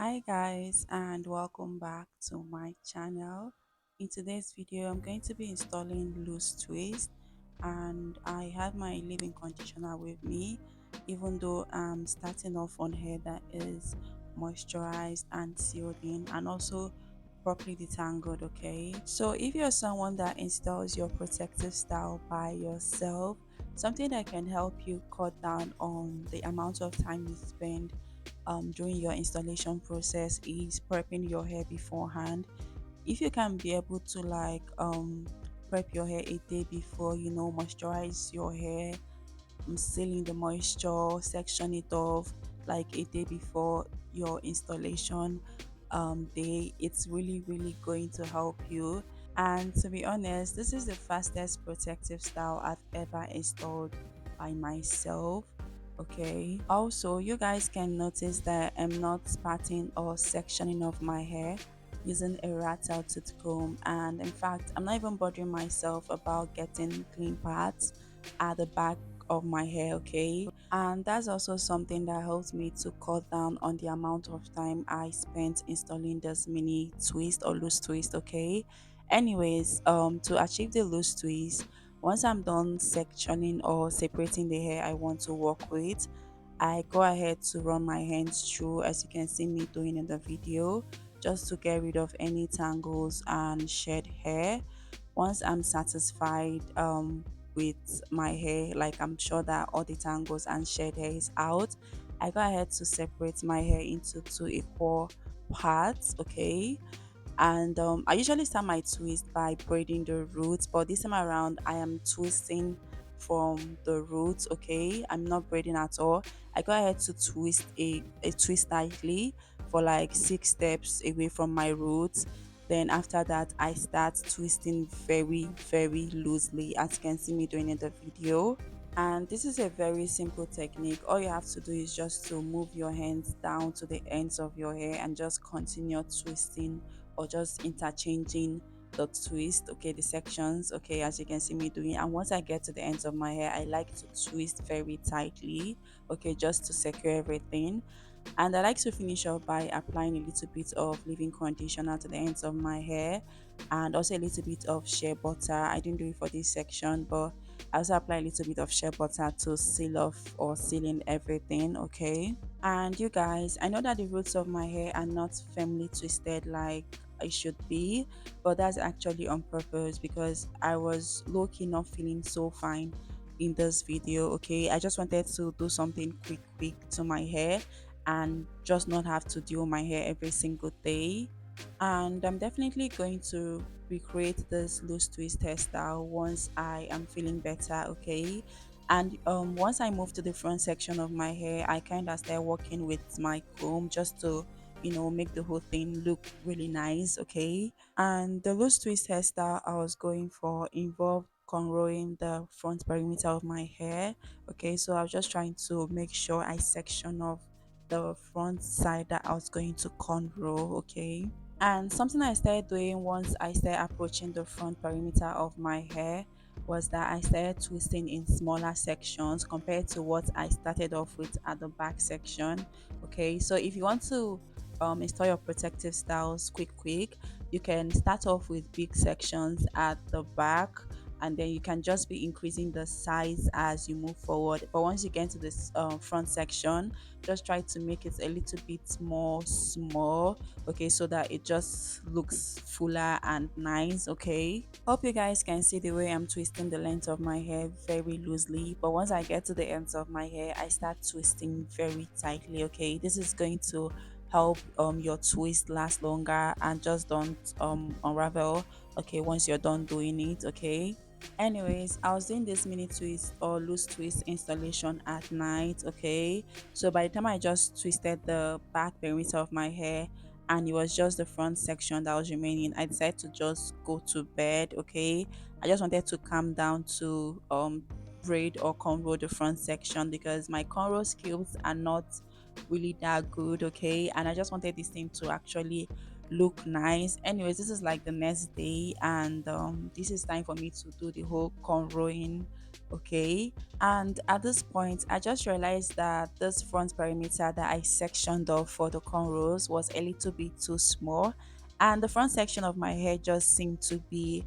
Hi guys, and welcome back to my channel. In today's video I'm going to be installing loose twist, and I have my leave-in conditioner with me, even though I'm starting off on hair that is moisturized and sealed in and also properly detangled. Okay, so if you're someone that installs your protective style by yourself, something that can help you cut down on the amount of time you spend during your installation process is prepping your hair beforehand. If you can be able to prep your hair a day before, moisturize your hair, sealing the moisture, section it off like a day before your installation day, it's really going to help you. And to be honest, this is the fastest protective style I've ever installed by myself. Okay. Also, you guys can notice that I'm not parting or sectioning of my hair using a rat out tooth comb. And in fact, I'm not even bothering myself about getting clean parts at the back of my hair. Okay. And that's also something that helps me to cut down on the amount of time I spent installing this mini twist or loose twist. Okay. Anyways, to achieve the loose twist, once I'm done sectioning or separating the hair I want to work with, I go ahead to run my hands through, as you can see me doing in the video, just to get rid of any tangles and shed hair. Once I'm satisfied with my hair, like I'm sure that all the tangles and shed hair is out, I go ahead to separate my hair into two equal parts. Okay, and I usually start my twist by braiding the roots, but this time around I am twisting from the roots. Okay, I'm not braiding at all. I go ahead to twist a twist tightly for like 6 steps away from my roots. Then after that I start twisting very loosely, as you can see me doing in the video. And this is a very simple technique. All you have to do is just to move your hands down to the ends of your hair and just continue twisting or just interchanging the twist, okay, the sections, okay, as you can see me doing. And once I get to the ends of my hair, I like to twist very tightly, okay, just to secure everything. And I like to finish off by applying a little bit of leave-in conditioner to the ends of my hair and also a little bit of shea butter. I didn't do it for this section, but I also apply a little bit of shea butter to seal off or seal in everything. Okay. And you guys, I know that the roots of my hair are not firmly twisted like it should be, but that's actually on purpose because I was low-key not feeling so fine in this video. Okay, I just wanted to do something quick to my hair and just not have to do my hair every single day. And I'm definitely going to recreate this loose twist hairstyle once I am feeling better. Okay, and once I move to the front section of my hair, I kind of start working with my comb just to make the whole thing look really nice. Okay, and the loose twist hairstyle I was going for involved cornrowing the front perimeter of my hair. Okay, so I was just trying to make sure I section off the front side that I was going to cornrow. Okay, and something I started doing once I started approaching the front perimeter of my hair was that I started twisting in smaller sections compared to what I started off with at the back section. Okay, so if you want to install your protective styles quick, you can start off with big sections at the back, and then you can just be increasing the size as you move forward. But once you get into this front section, just try to make it a little bit more small, okay, so that it just looks fuller and nice. Okay, hope you guys can see the way I'm twisting the length of my hair very loosely, but once I get to the ends of my hair I start twisting very tightly. Okay, this is going to help your twist last longer and just don't unravel, okay, once you're done doing it. Okay, anyways, I was doing this mini twist or loose twist installation at night. Okay, so by the time I just twisted the back perimeter of my hair and it was just the front section that was remaining, I decided to just go to bed. Okay, I just wanted to calm down to braid or cornrow the front section because my cornrow skills are not really that good. Okay, and I just wanted this thing to actually look nice. Anyways, this is like the next day, and this is time for me to do the whole cornrowing Okay. And at this point, I just realized that this front perimeter that I sectioned off for the cornrows was a little bit too small. And the front section of my hair just seemed to be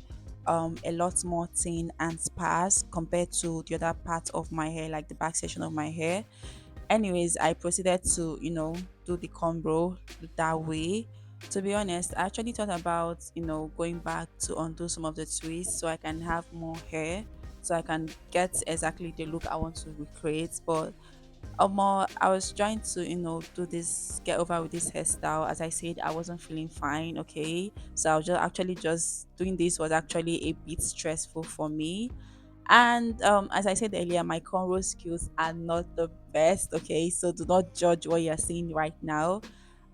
a lot more thin and sparse compared to the other part of my hair, like the back section of my hair. Anyways, I proceeded to, do the combo that way. To be honest, I actually thought about, going back to undo some of the twists so I can have more hair, so I can get exactly the look I want to recreate. But more, I was trying to, do this, get over with this hairstyle. As I said, I wasn't feeling fine. Okay. So I was just doing this was actually a bit stressful for me. And as I said earlier, my cornrow skills are not the best. Okay, so do not judge what you're seeing right now.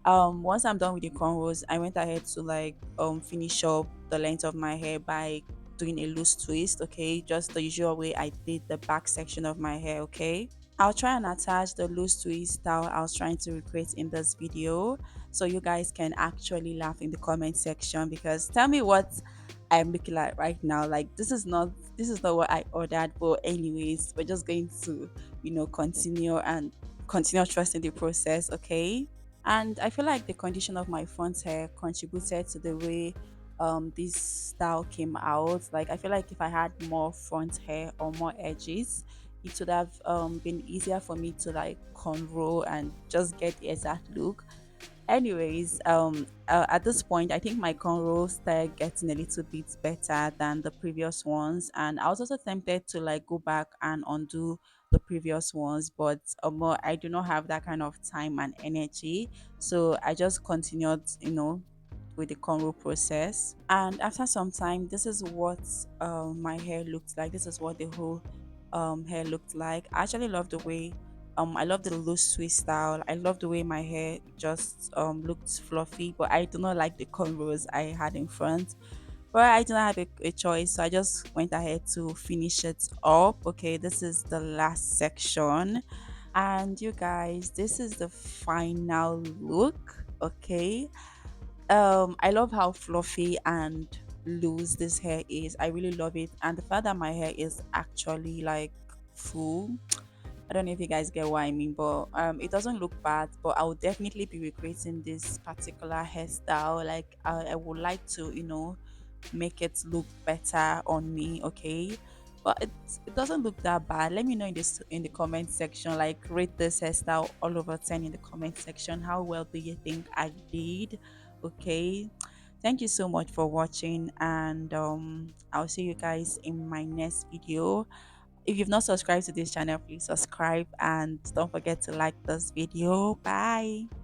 Once I'm done with the cornrows, I went ahead to like finish up the length of my hair by doing a loose twist. Okay, just the usual way I did the back section of my hair. Okay, I'll try and attach the loose twist style I was trying to recreate in this video so you guys can actually laugh in the comment section, because tell me what I'm looking like right now. Like this is not what I ordered, but anyways, we're just going to, continue and continue trusting the process, okay? And I feel like the condition of my front hair contributed to the way this style came out. Like I feel like if I had more front hair or more edges, it would have been easier for me to like conroll and just get the exact look. Anyways, at this point, I think my cornrows started getting a little bit better than the previous ones, and I was also tempted to like go back and undo the previous ones, but I do not have that kind of time and energy, so I just continued, with the cornrow process. And after some time, this is what my hair looked like. This is what the whole hair looked like. I actually love the way I love the loose twist style. I love the way my hair just looked fluffy, but I do not like the cornrows I had in front. But I do not have a choice, so I just went ahead to finish it up. Okay, this is the last section, and you guys, this is the final look. Okay, I love how fluffy and loose this hair is. I really love it, and the fact that my hair is actually like full. I don't know if you guys get what I mean, but it doesn't look bad. But I would definitely be recreating this particular hairstyle. Like I would like to, make it look better on me. Okay, but it doesn't look that bad. Let me know in the comment section. Like rate this hairstyle all over 10 in the comment section. How well do you think I did? Okay. Thank you so much for watching, and I'll see you guys in my next video. If you've not subscribed to this channel, please subscribe and don't forget to like this video. Bye.